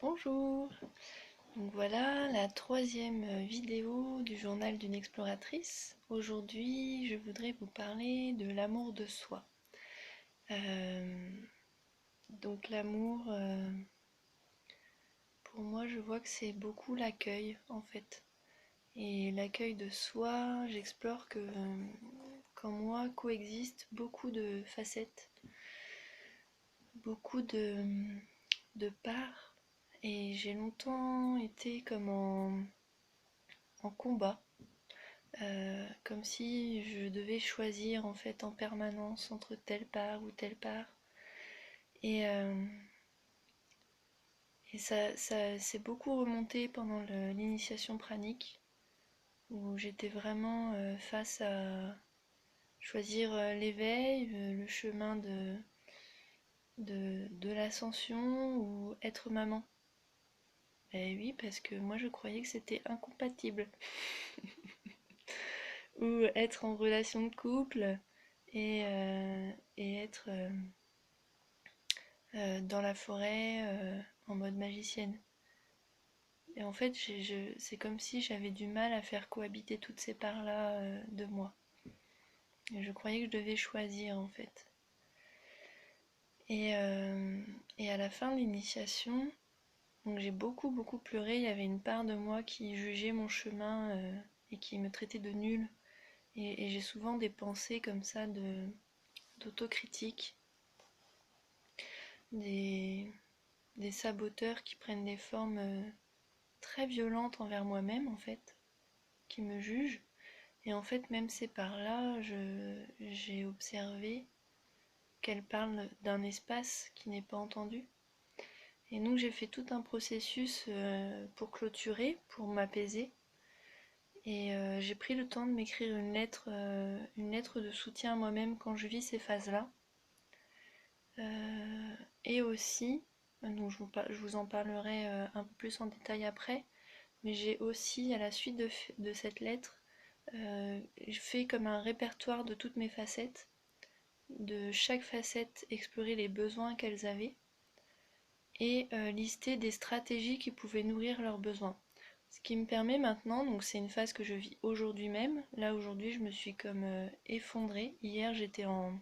Bonjour, donc voilà la troisième vidéo du journal d'une exploratrice. Aujourd'hui, je voudrais vous parler de l'amour de soi. Euh, donc l'amour, pour moi, je vois que c'est beaucoup l'accueil en fait. Et l'accueil de soi, j'explore que qu'en moi coexistent beaucoup de facettes, beaucoup de parts. Et j'ai longtemps été comme en combat. Comme si je devais choisir en fait en permanence entre telle part ou telle part. Et, euh, et ça s'est beaucoup remonté pendant l'initiation pranique, où j'étais vraiment face à choisir l'éveil, le chemin de l'ascension ou être maman. Et oui, parce que moi je croyais que c'était incompatible. Ou être en relation de couple et être dans la forêt en mode magicienne. Et en fait, c'est comme si j'avais du mal à faire cohabiter toutes ces parts-là de moi. Et je croyais que je devais choisir en fait. Et, euh, et à la fin de l'initiation, donc j'ai beaucoup pleuré. Il y avait une part de moi qui jugeait mon chemin et qui me traitait de nulle. Et j'ai souvent des pensées comme ça d'autocritique, des, des saboteurs qui prennent des formes très violentes envers moi-même en fait, qui me jugent. Et en fait, même ces parts-là, j'ai observé qu'elles parlent d'un espace qui n'est pas entendu. Et donc j'ai fait tout un processus pour clôturer, pour m'apaiser. Et j'ai pris le temps de m'écrire une lettre de soutien à moi-même quand je vis ces phases-là. Et aussi, donc je vous en parlerai un peu plus en détail après, mais j'ai aussi, à la suite de cette lettre, fait comme un répertoire de toutes mes facettes, de chaque facette explorer les besoins qu'elles avaient et lister des stratégies qui pouvaient nourrir leurs besoins. Ce qui me permet maintenant, donc c'est une phase que je vis aujourd'hui même, là aujourd'hui je me suis comme effondrée. Hier j'étais en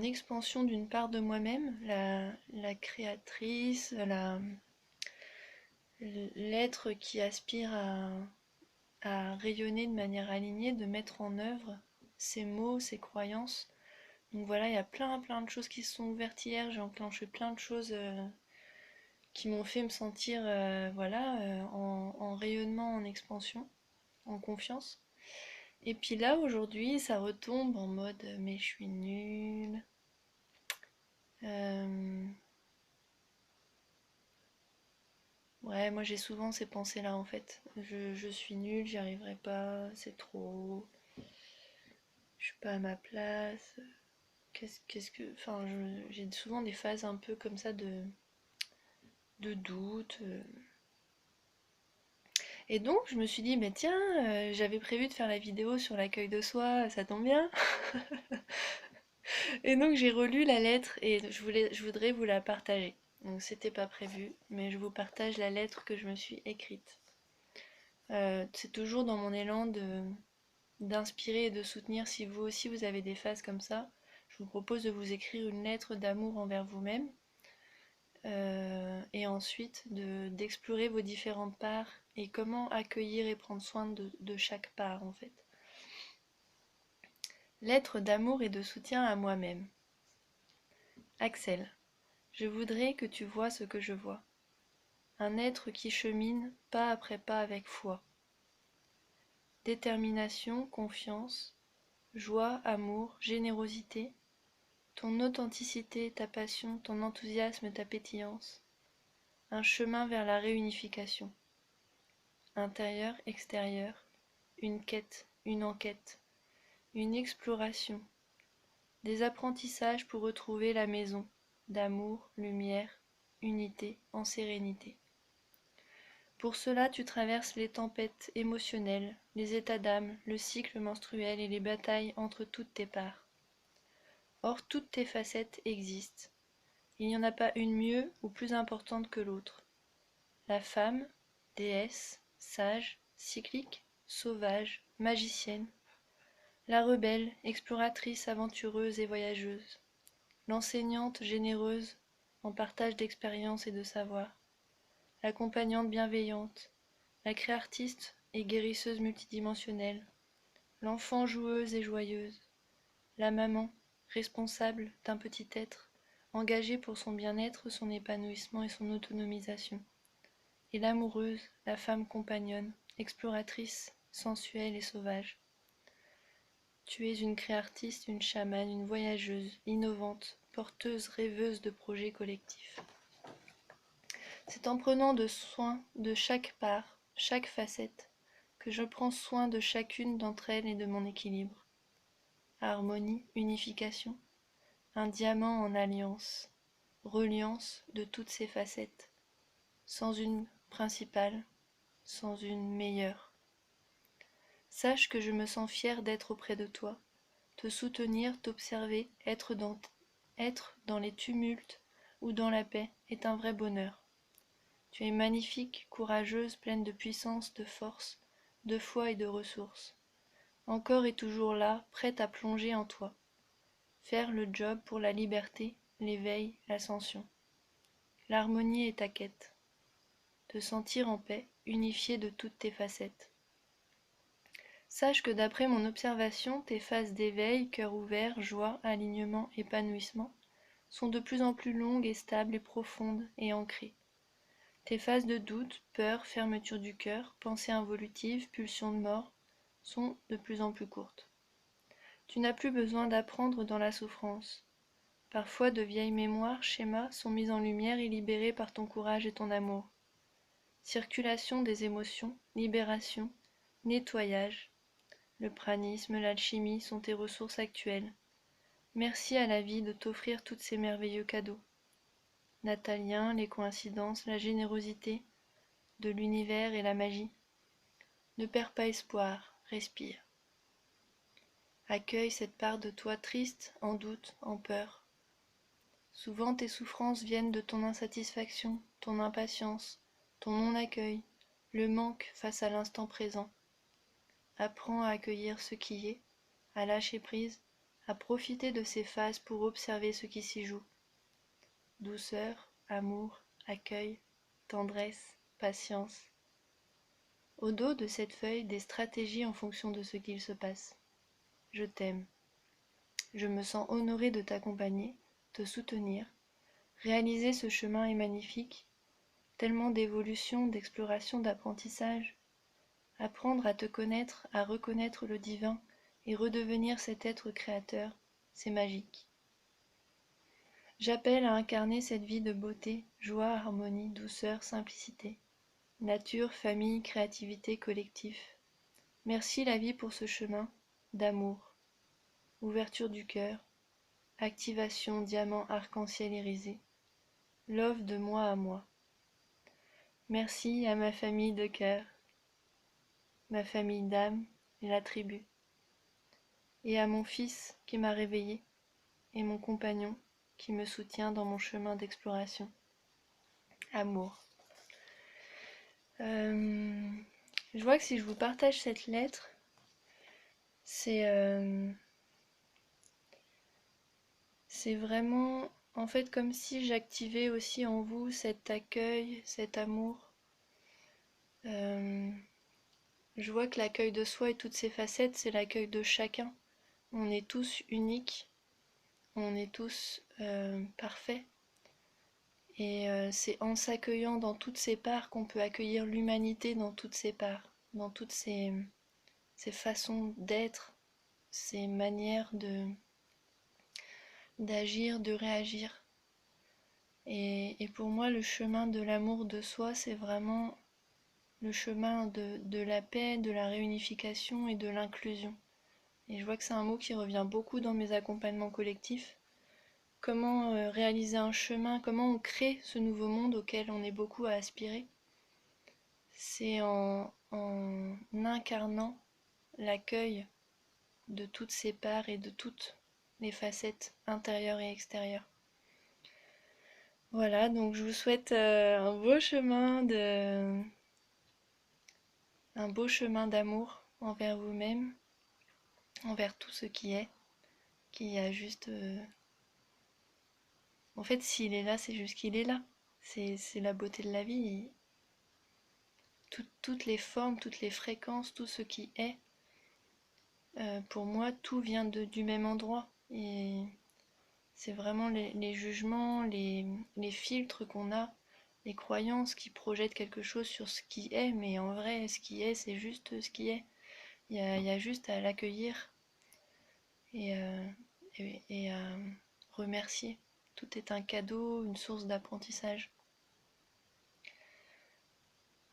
expansion d'une part de moi-même, la créatrice, l'être qui aspire à rayonner de manière alignée, de mettre en œuvre ses mots, ses croyances. Donc voilà, il y a plein de choses qui se sont ouvertes hier, j'ai enclenché plein de choses qui m'ont fait me sentir voilà, en rayonnement, en expansion, en confiance. Et puis là, aujourd'hui, ça retombe en mode mais je suis nulle. Euh, Ouais, moi j'ai souvent ces pensées-là en fait. Je suis nulle, j'y arriverai pas, c'est trop, je suis pas à ma place. Qu'est-ce que. Enfin, j'ai souvent des phases un peu comme ça de doute. Et donc je me suis dit, mais tiens, j'avais prévu de faire la vidéo sur l'accueil de soi, ça tombe bien. Et donc j'ai relu la lettre et je voudrais vous la partager. Donc c'était pas prévu, mais je vous partage la lettre que je me suis écrite. C'est toujours dans mon élan d'inspirer et de soutenir. Si vous aussi vous avez des phases comme ça, je vous propose de vous écrire une lettre d'amour envers vous-même et ensuite d'explorer vos différentes parts et comment accueillir et prendre soin de chaque part en fait. Lettre d'amour et de soutien à moi-même. Axel, je voudrais que tu vois ce que je vois. Un être qui chemine pas après pas avec foi. Détermination, confiance, joie, amour, générosité, ton authenticité, ta passion, ton enthousiasme, ta pétillance. Un chemin vers la réunification. Intérieur, extérieur. Une quête, une enquête. Une exploration. Des apprentissages pour retrouver la maison. D'amour, lumière, unité, en sérénité. Pour cela, tu traverses les tempêtes émotionnelles, les états d'âme, le cycle menstruel et les batailles entre toutes tes parts. Or, toutes tes facettes existent. Il n'y en a pas une mieux ou plus importante que l'autre. La femme, déesse, sage, cyclique, sauvage, magicienne. La rebelle, exploratrice, aventureuse et voyageuse. L'enseignante généreuse en partage d'expériences et de savoir. L'accompagnante bienveillante. La créartiste et guérisseuse multidimensionnelle. L'enfant joueuse et joyeuse. La maman, responsable d'un petit être, engagée pour son bien-être, son épanouissement et son autonomisation. Et l'amoureuse, la femme compagnonne, exploratrice, sensuelle et sauvage. Tu es une créartiste, une chamane, une voyageuse, innovante, porteuse, rêveuse de projets collectifs. C'est en prenant de soin de chaque part, chaque facette, que je prends soin de chacune d'entre elles et de mon équilibre. Harmonie, unification, un diamant en alliance, reliance de toutes ces facettes, sans une principale, sans une meilleure. Sache que je me sens fière d'être auprès de toi, te soutenir, t'observer, être dans les tumultes ou dans la paix est un vrai bonheur. Tu es magnifique, courageuse, pleine de puissance, de force, de foi et de ressources. Encore et toujours là, prête à plonger en toi. Faire le job pour la liberté, l'éveil, l'ascension. L'harmonie est ta quête. Te sentir en paix, unifié de toutes tes facettes. Sache que d'après mon observation, tes phases d'éveil, cœur ouvert, joie, alignement, épanouissement, sont de plus en plus longues et stables et profondes et ancrées. Tes phases de doute, peur, fermeture du cœur, pensée involutive, pulsion de mort, sont de plus en plus courtes. Tu n'as plus besoin d'apprendre dans la souffrance. Parfois de vieilles mémoires, schémas sont mis en lumière et libérés par ton courage et ton amour. Circulation des émotions, libération, nettoyage. Le pranisme, l'alchimie sont tes ressources actuelles. Merci à la vie de t'offrir tous ces merveilleux cadeaux. Natalien, les coïncidences, la générosité de l'univers et la magie. Ne perds pas espoir, respire. Accueille cette part de toi triste, en doute, en peur. Souvent tes souffrances viennent de ton insatisfaction, ton impatience, ton non-accueil, le manque face à l'instant présent. Apprends à accueillir ce qui est, à lâcher prise, à profiter de ces phases pour observer ce qui s'y joue. Douceur, amour, accueil, tendresse, patience. Au dos de cette feuille, des stratégies en fonction de ce qu'il se passe. Je t'aime. Je me sens honorée de t'accompagner, te soutenir. Réaliser ce chemin est magnifique, tellement d'évolution, d'exploration, d'apprentissage. Apprendre à te connaître, à reconnaître le divin et redevenir cet être créateur, c'est magique. J'appelle à incarner cette vie de beauté, joie, harmonie, douceur, simplicité. Nature, famille, créativité, collectif. Merci la vie pour ce chemin d'amour. Ouverture du cœur, activation diamant arc-en-ciel irisé. Love de moi à moi. Merci à ma famille de cœur, ma famille d'âme et la tribu. Et à mon fils qui m'a réveillée, et mon compagnon qui me soutient dans mon chemin d'exploration. Amour. Je vois que si je vous partage cette lettre, c'est vraiment en fait comme si j'activais aussi en vous cet accueil, cet amour. Je vois que l'accueil de soi et toutes ses facettes, c'est l'accueil de chacun. On est tous uniques, on est tous parfaits. Et c'est en s'accueillant dans toutes ces parts qu'on peut accueillir l'humanité dans toutes ces parts, dans toutes ces façons d'être, ces manières d'agir, de réagir. Et pour moi, le chemin de l'amour de soi, c'est vraiment le chemin de la paix, de la réunification et de l'inclusion. Et je vois que c'est un mot qui revient beaucoup dans mes accompagnements collectifs. Comment réaliser un chemin, comment on crée ce nouveau monde auquel on est beaucoup à aspirer. C'est en incarnant l'accueil de toutes ces parts et de toutes les facettes intérieures et extérieures. Voilà, donc je vous souhaite un beau chemin d'amour envers vous-même, envers tout ce qui a juste... En fait, s'il est là, c'est juste qu'il est là. C'est la beauté de la vie. Toutes les formes, toutes les fréquences, tout ce qui est, pour moi, tout vient du même endroit. Et c'est vraiment les jugements, les filtres qu'on a, les croyances qui projettent quelque chose sur ce qui est, mais en vrai, ce qui est, c'est juste ce qui est. Il y a juste à l'accueillir et, et à remercier. Tout est un cadeau, une source d'apprentissage.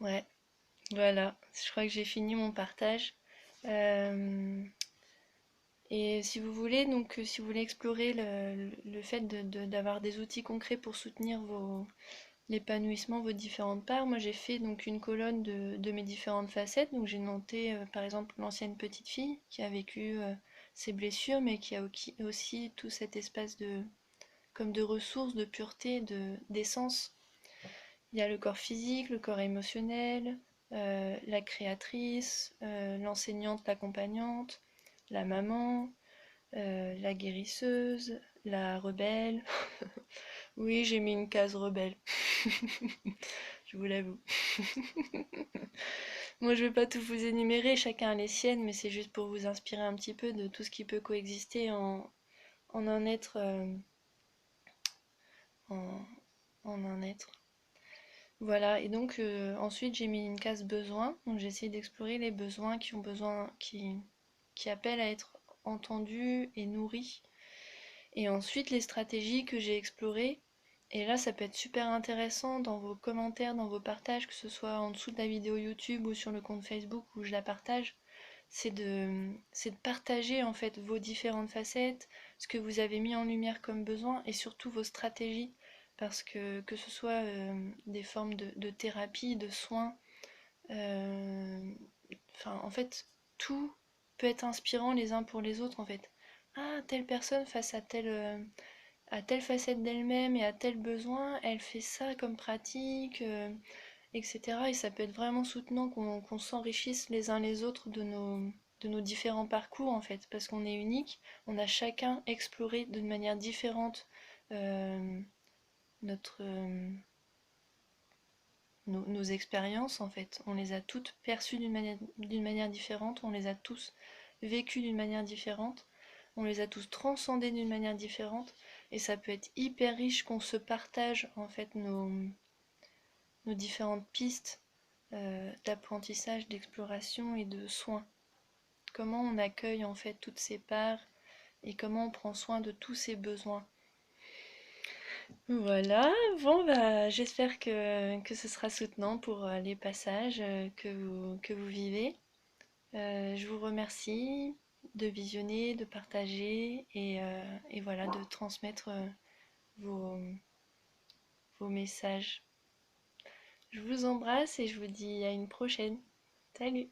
Ouais, voilà, je crois que j'ai fini mon partage. Euh, et si vous voulez, donc, si vous voulez explorer le fait d'avoir des outils concrets pour soutenir l'épanouissement, vos différentes parts, moi j'ai fait donc une colonne de mes différentes facettes. Donc j'ai noté par exemple l'ancienne petite fille qui a vécu ses blessures, mais qui a aussi tout cet espace comme de ressources, de pureté, d'essence. Il y a le corps physique, le corps émotionnel, la créatrice, l'enseignante, l'accompagnante, la maman, la guérisseuse, la rebelle. Oui, j'ai mis une case rebelle, je vous l'avoue. Moi, je vais pas tout vous énumérer, chacun a les siennes, mais c'est juste pour vous inspirer un petit peu de tout ce qui peut coexister en un être, en, en un être. Voilà, et donc ensuite j'ai mis une case besoin, donc j'ai essayé d'explorer les besoins qui ont besoin, qui appellent à être entendus et nourris. Et ensuite les stratégies que j'ai explorées, et là ça peut être super intéressant dans vos commentaires, dans vos partages, que ce soit en dessous de la vidéo YouTube ou sur le compte Facebook où je la partage, c'est de partager en fait vos différentes facettes, ce que vous avez mis en lumière comme besoin et surtout vos stratégies. Parce que ce soit des formes de thérapie, de soins, euh, enfin en fait tout peut être inspirant les uns pour les autres en fait. Ah, telle personne face à telle facette d'elle-même et à tel besoin, elle fait ça comme pratique, etc. Et ça peut être vraiment soutenant qu'on s'enrichisse les uns les autres de nos différents parcours en fait, parce qu'on est unique, on a chacun exploré d'une manière différente euh, notre, nos expériences en fait. On les a toutes perçues d'une manière différente, on les a tous vécues d'une manière différente, on les a tous transcendées d'une manière différente, et ça peut être hyper riche qu'on se partage en fait nos différentes pistes d'apprentissage, d'exploration et de soins. Comment on accueille en fait toutes ces parts et comment on prend soin de tous ces besoins. Voilà, bon bah j'espère que ce sera soutenant pour les passages que vous vivez. Je vous remercie de visionner, de partager et voilà, de transmettre vos, vos messages. Je vous embrasse et je vous dis à une prochaine. Salut!